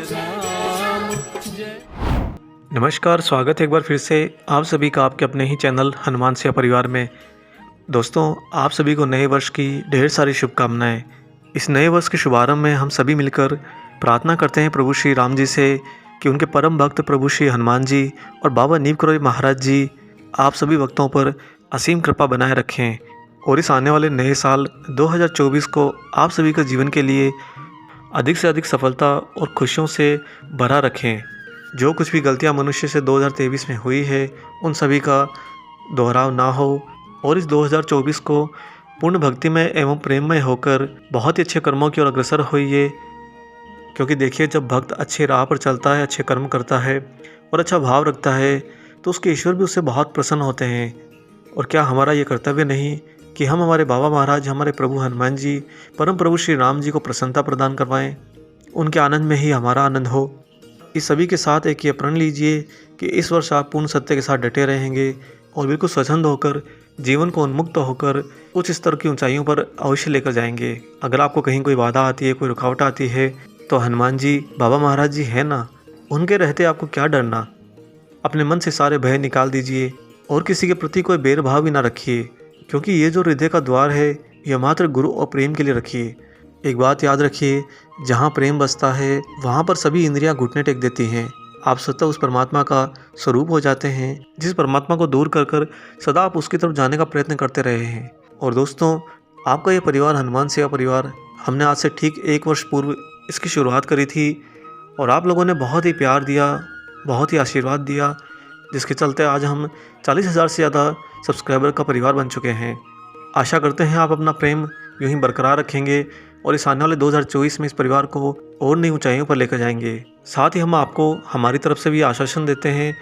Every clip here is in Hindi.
राम जय। नमस्कार, स्वागत है एक बार फिर से आप सभी का आपके अपने ही चैनल हनुमान सेवा परिवार में। दोस्तों, आप सभी को नए वर्ष की ढेर सारी शुभकामनाएं। इस नए वर्ष के शुभारंभ में हम सभी मिलकर प्रार्थना करते हैं प्रभु श्री राम जी से कि उनके परम भक्त प्रभु श्री हनुमान जी और बाबा नीम करोली महाराज जी आप सभी भक्तों पर असीम कृपा बनाए रखें और इस आने वाले नए साल 2024 को आप सभी के जीवन के लिए अधिक से अधिक सफलता और खुशियों से भरा रखें। जो कुछ भी गलतियां मनुष्य से 2023 में हुई है उन सभी का दोहराव ना हो और इस 2024 को पूर्ण भक्तिमय एवं प्रेममय होकर बहुत ही अच्छे कर्मों की ओर अग्रसर होइए। क्योंकि देखिए, जब भक्त अच्छे राह पर चलता है, अच्छे कर्म करता है और अच्छा भाव रखता है तो उसके ईश्वर भी उससे बहुत प्रसन्न होते हैं। और क्या हमारा ये कर्तव्य नहीं कि हम हमारे बाबा महाराज, हमारे प्रभु हनुमान जी, परम प्रभु श्री राम जी को प्रसन्नता प्रदान करवाएं, उनके आनंद में ही हमारा आनंद हो। इस सभी के साथ एक ये प्रण लीजिए कि इस वर्ष आप पूर्ण सत्य के साथ डटे रहेंगे और बिल्कुल स्वच्छंद होकर, जीवन को उन्मुक्त होकर उच्च स्तर की ऊंचाइयों पर अवश्य लेकर जाएंगे। अगर आपको कहीं कोई बाधा आती है, कोई रुकावट आती है तो हनुमान जी, बाबा महाराज जी है ना, उनके रहते आपको क्या डरना। अपने मन से सारे भय निकाल दीजिए और किसी के प्रति कोई भेदभाव भी ना रखिए, क्योंकि ये जो हृदय का द्वार है यह मात्र गुरु और प्रेम के लिए रखिए। एक बात याद रखिए, जहाँ प्रेम बसता है वहाँ पर सभी इंद्रियाँ घुटने टेक देती हैं। आप स्वतः उस परमात्मा का स्वरूप हो जाते हैं जिस परमात्मा को दूर कर कर सदा आप उसकी तरफ जाने का प्रयत्न करते रहे हैं। और दोस्तों, आपका ये परिवार हनुमान सेवा परिवार, हमने आज से ठीक 1 वर्ष पूर्व इसकी शुरुआत करी थी और आप लोगों ने बहुत ही प्यार दिया, बहुत ही आशीर्वाद दिया, जिसके चलते आज हम 40,000 से ज़्यादा सब्सक्राइबर का परिवार बन चुके हैं। आशा करते हैं आप अपना प्रेम यूं ही बरकरार रखेंगे और इस आने वाले 2024 में इस परिवार को और नई ऊंचाइयों पर लेकर जाएंगे। साथ ही हम आपको हमारी तरफ से भी आश्वासन देते हैं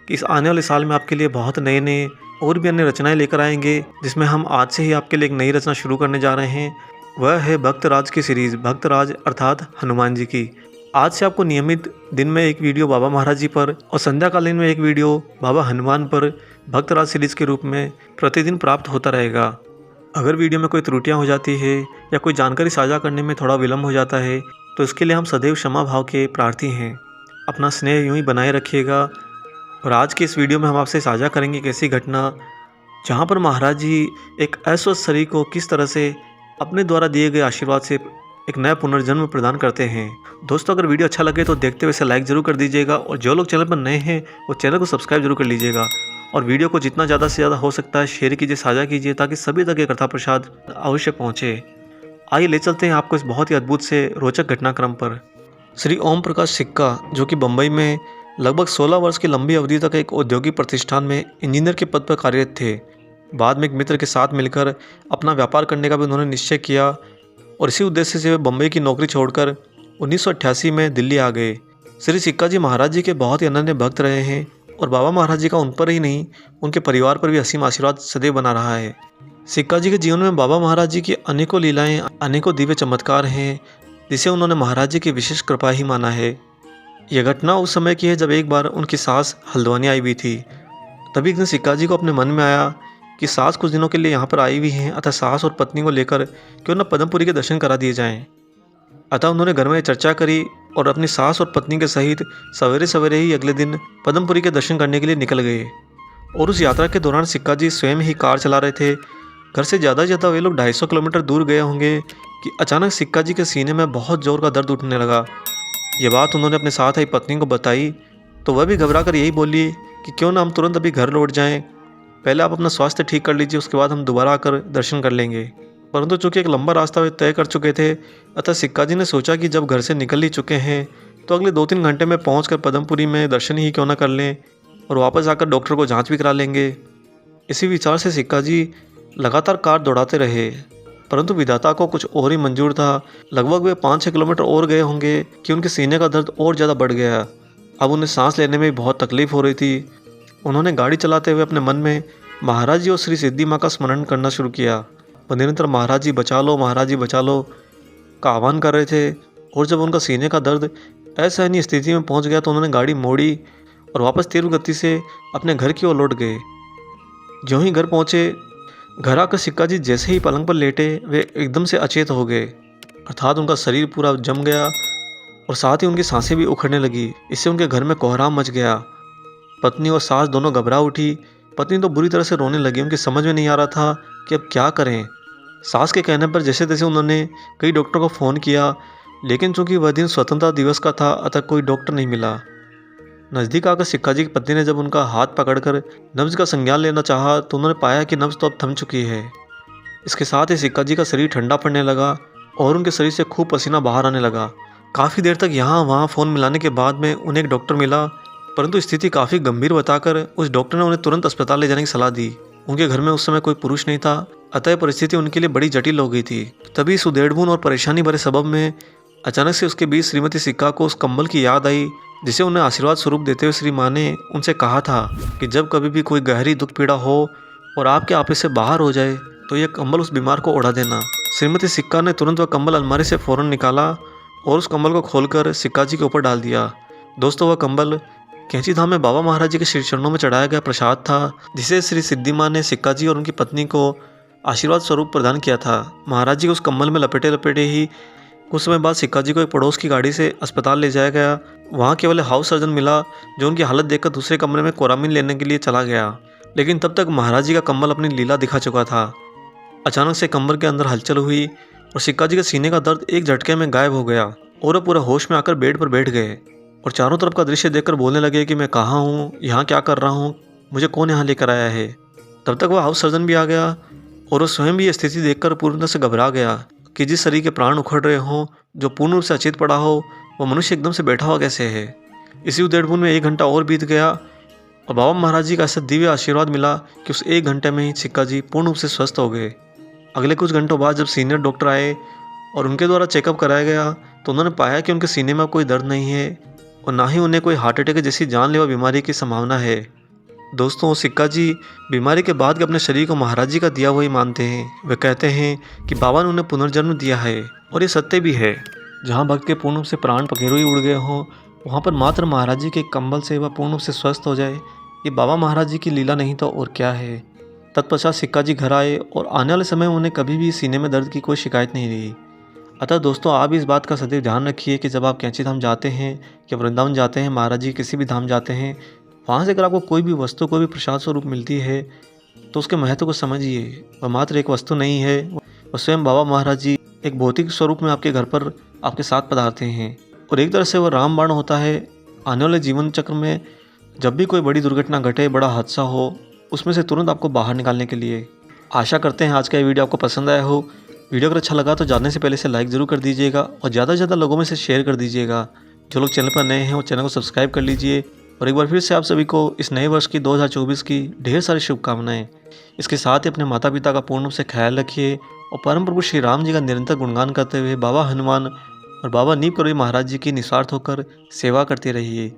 कि इस आने वाले साल में आपके लिए बहुत नए नए और भी अन्य रचनाएं लेकर आएंगे, जिसमें हम आज से ही आपके लिए एक नई रचना शुरू करने जा रहे हैं। वह है भक्त राज की सीरीज़, भक्त राज अर्थात हनुमान जी की। आज से आपको नियमित दिन में एक वीडियो बाबा महाराज जी पर और संध्याकालीन में एक वीडियो बाबा हनुमान पर भक्त राज सीरीज़ के रूप में प्रतिदिन प्राप्त होता रहेगा। अगर वीडियो में कोई त्रुटियां हो जाती है या कोई जानकारी साझा करने में थोड़ा विलम्ब हो जाता है तो इसके लिए हम सदैव क्षमा भाव के प्रार्थी हैं। अपना स्नेह यूं ही बनाए रखिएगा। और आज के इस वीडियो में हम आपसे साझा करेंगे एक ऐसी घटना जहां पर महाराज जी एक अस्वस्थ शरीर को किस तरह से अपने द्वारा दिए गए आशीर्वाद से एक नया पुनर्जन्म प्रदान करते हैं। दोस्तों, अगर वीडियो अच्छा लगे तो देखते हुए इसे लाइक ज़रूर कर दीजिएगा और जो लोग चैनल पर नए हैं वो चैनल को सब्सक्राइब जरूर कर लीजिएगा और वीडियो को जितना ज़्यादा से ज़्यादा हो सकता है शेयर कीजिए, साझा कीजिए, ताकि सभी तक ये कथा प्रसाद अवश्य पहुँचे। आइए ले चलते हैं आपको इस बहुत ही अद्भुत से रोचक घटनाक्रम पर। श्री ओम प्रकाश सिक्का, जो कि बम्बई में लगभग 16 वर्ष की लंबी अवधि तक एक औद्योगिक प्रतिष्ठान में इंजीनियर के पद पर कार्यरत थे। बाद में एक मित्र के साथ मिलकर अपना व्यापार करने का भी उन्होंने निश्चय किया और इसी उद्देश्य से वे बम्बई की नौकरी छोड़कर 1988 में दिल्ली आ गए। श्री सिक्का जी महाराज जी के बहुत ही अनन्य भक्त रहे हैं और बाबा महाराज जी का उन पर ही नहीं, उनके परिवार पर भी असीम आशीर्वाद सदैव बना रहा है। सिक्का जी के जीवन में बाबा महाराज जी की अनेकों लीलाएं, अनेकों दिव्य चमत्कार हैं, जिसे उन्होंने महाराज जी की विशेष कृपा ही माना है। यह घटना उस समय की है जब एक बार उनकी सास हल्द्वानी आई हुई थी। तभी एक दिन सिक्का जी को अपने मन में आया कि सास कुछ दिनों के लिए यहाँ पर आई हुई हैं, अतः सास और पत्नी को लेकर क्यों न पद्मपुरी के दर्शन करा दिए जाएं। अतः उन्होंने घर में चर्चा करी और अपनी सास और पत्नी के सहित सवेरे सवेरे ही अगले दिन पद्मपुरी के दर्शन करने के लिए निकल गए। और उस यात्रा के दौरान सिक्का जी स्वयं ही कार चला रहे थे। घर से ज़्यादा वे लोग 250 किलोमीटर दूर गए होंगे कि अचानक सिक्का जी के सीने में बहुत ज़ोर का दर्द उठने लगा। ये बात उन्होंने अपने साथ आई पत्नी को बताई तो वह भी घबरा कर यही बोली कि क्यों ना हम तुरंत अभी घर लौट जाएं, पहले आप अपना स्वास्थ्य ठीक कर लीजिए, उसके बाद हम दोबारा आकर दर्शन कर लेंगे। परंतु चूंकि एक लंबा रास्ता वे तय कर चुके थे, अतः सिक्का जी ने सोचा कि जब घर से निकल ही चुके हैं तो अगले 2-3 घंटे में पहुंचकर पद्मपुरी में दर्शन ही क्यों ना कर लें और वापस आकर डॉक्टर को जांच भी करा लेंगे। इसी विचार से सिक्का जी लगातार कार दौड़ाते रहे, परंतु विधाता को कुछ और ही मंजूर था। लगभग वे 5-6 किलोमीटर और गए होंगे कि उनके सीने का दर्द और ज़्यादा बढ़ गया। अब उन्हें सांस लेने में बहुत तकलीफ हो रही थी। उन्होंने गाड़ी चलाते हुए अपने मन में महाराज जी और श्री सिद्धि माँ का स्मरण करना शुरू किया। वह निरंतर महाराज जी बचा लो, महाराज जी बचा लो का आह्वान कर रहे थे। और जब उनका सीने का दर्द असहनीय स्थिति में पहुंच गया तो उन्होंने गाड़ी मोड़ी और वापस तीव्र गति से अपने घर की ओर लौट गए। ज्यों ही घर पहुंचे, घर आकर सिक्का जी जैसे ही पलंग पर लेटे वे एकदम से अचेत हो गए, अर्थात उनका शरीर पूरा जम गया और साथ ही उनकी सांसें भी उखड़ने लगी। इससे उनके घर में कोहराम मच गया। पत्नी और सास दोनों घबरा उठी। पत्नी तो बुरी तरह से रोने लगी। उनकी समझ में नहीं आ रहा था कि अब क्या करें। सास के कहने पर जैसे तैसे उन्होंने कई डॉक्टरों को फ़ोन किया, लेकिन चूंकि वह दिन स्वतंत्रता दिवस का था अतः कोई डॉक्टर नहीं मिला। नज़दीक आकर सिक्का जी की पत्नी ने जब उनका हाथ पकड़कर नब्ज का संज्ञान लेना चाहा तो उन्होंने पाया कि नब्ज तो अब थम चुकी है। इसके साथ ही सिक्का जी का शरीर ठंडा पड़ने लगा और उनके शरीर से खूब पसीना बाहर आने लगा। काफ़ी देर तक यहाँ वहाँ फ़ोन मिलाने के बाद में उन्हें एक डॉक्टर मिला, परंतु स्थिति काफ़ी गंभीर बताकर उस डॉक्टर ने उन्हें तुरंत अस्पताल ले जाने की सलाह दी। उनके घर में उस समय कोई पुरुष नहीं था, अतः परिस्थिति उनके लिए बड़ी जटिल हो गई थी। तभी इस उधेड़बुन और परेशानी भरे सबब में अचानक से उसके बीच श्रीमती सिक्का को उस कंबल की याद आई जिसे उन्हें आशीर्वाद स्वरूप देते हुए श्री माँ ने उनसे कहा था कि जब कभी भी कोई गहरी दुख पीड़ा हो और आपके आपे से बाहर हो जाए तो यह कंबल उस बीमार को ओढ़ा देना। श्रीमती सिक्का ने तुरंत वह कंबल अलमारी से फ़ौरन निकाला और उस कंबल को खोलकर सिक्का जी के ऊपर डाल दिया। दोस्तों, वह कंबल कैंची धाम में बाबा महाराज जी के श्री चरणों में चढ़ाया गया प्रसाद था, जिसे श्री सिद्धि माँ ने सिक्का जी और उनकी पत्नी को आशीर्वाद स्वरूप प्रदान किया था। महाराज जी को उस कंबल में लपेटे लपेटे ही कुछ समय बाद सिक्का जी को एक पड़ोस की गाड़ी से अस्पताल ले जाया गया। वहाँ केवल हाउस सर्जन मिला जो उनकी हालत देखकर दूसरे कमरे में कोरामीन लेने के लिए चला गया, लेकिन तब तक महाराज जी का कंबल अपनी लीला दिखा चुका था। अचानक से कमर के अंदर हलचल हुई और सिक्का जी के सीने का दर्द एक झटके में गायब हो गया और वह पूरा होश में आकर बेड पर बैठ गए और चारों तरफ का दृश्य देखकर बोलने लगे कि मैं कहाँ हूँ, यहाँ क्या कर रहा हूँ, मुझे कौन यहाँ लेकर आया है। तब तक वह हाउस सर्जन भी आ गया और वह स्वयं भी ये स्थिति देखकर पूरी तरह से घबरा गया कि जिस शरीर के प्राण उखड़ रहे हों, जो पूर्ण रूप से अचेत पड़ा हो, वह मनुष्य एकदम से बैठा हुआ कैसे है। इसी उधेड़बुन में 1 घंटा और बीत गया और बाबा महाराज जी का ऐसा दिव्य आशीर्वाद मिला कि उस 1 घंटे में ही सिक्का जी पूर्ण रूप से स्वस्थ हो गए। अगले कुछ घंटों बाद जब सीनियर डॉक्टर आए और उनके द्वारा चेकअप कराया गया तो उन्होंने पाया कि उनके सीने में कोई दर्द नहीं है और ना ही उन्हें कोई हार्ट अटैक जैसी जानलेवा बीमारी की संभावना है। दोस्तों, सिक्का जी बीमारी के बाद के अपने शरीर को महाराज जी का दिया हुआ ही मानते हैं। वे कहते हैं कि बाबा ने उन्हें पुनर्जन्म दिया है और ये सत्य भी है। जहाँ भक्त के पूर्ण रूप से प्राण पखेरु ही उड़ गए हों, वहाँ पर मात्र महाराज जी के कंबल से वह पूर्ण रूप से स्वस्थ हो जाए, ये बाबा महाराज जी की लीला नहीं तो और क्या है। तत्पश्चात सिक्का जी घर आए और आने वाले समय में उन्हें कभी भी सीने में दर्द की कोई शिकायत नहीं रही। अतः दोस्तों, आप इस बात का सदैव ध्यान रखिए कि जब आप कैंची धाम जाते हैं या वृंदावन जाते हैं, महाराज जी किसी भी धाम जाते हैं, वहाँ से अगर आपको कोई भी वस्तु, कोई भी प्रसाद स्वरूप मिलती है तो उसके महत्व को समझिए। वह मात्र एक वस्तु नहीं है, वह स्वयं बाबा महाराज जी एक भौतिक स्वरूप में आपके घर पर आपके साथ पधारते हैं और एक तरह से वह रामबाण होता है आने वाले जीवन चक्र में। जब भी कोई बड़ी दुर्घटना घटे, बड़ा हादसा हो, उसमें से तुरंत आपको बाहर निकालने के लिए। आशा करते हैं आज का ये वीडियो आपको पसंद आया हो। वीडियो अगर अच्छा लगा तो जाने से पहले से लाइक ज़रूर कर दीजिएगा और ज़्यादा से ज़्यादा लोगों में से शेयर कर दीजिएगा। जो लोग चैनल पर नए हैं वो चैनल को सब्सक्राइब कर लीजिए और एक बार फिर से आप सभी को इस नए वर्ष की 2024 की ढेर सारी शुभकामनाएं। इसके साथ ही अपने माता पिता का पूर्ण रूप से ख्याल रखिए और परम प्रभु श्री राम जी का निरंतर गुणगान करते हुए बाबा हनुमान और बाबा नीम करोड़ी महाराज जी की निस्वार्थ होकर सेवा करते रहिए।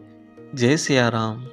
जय सिया राम।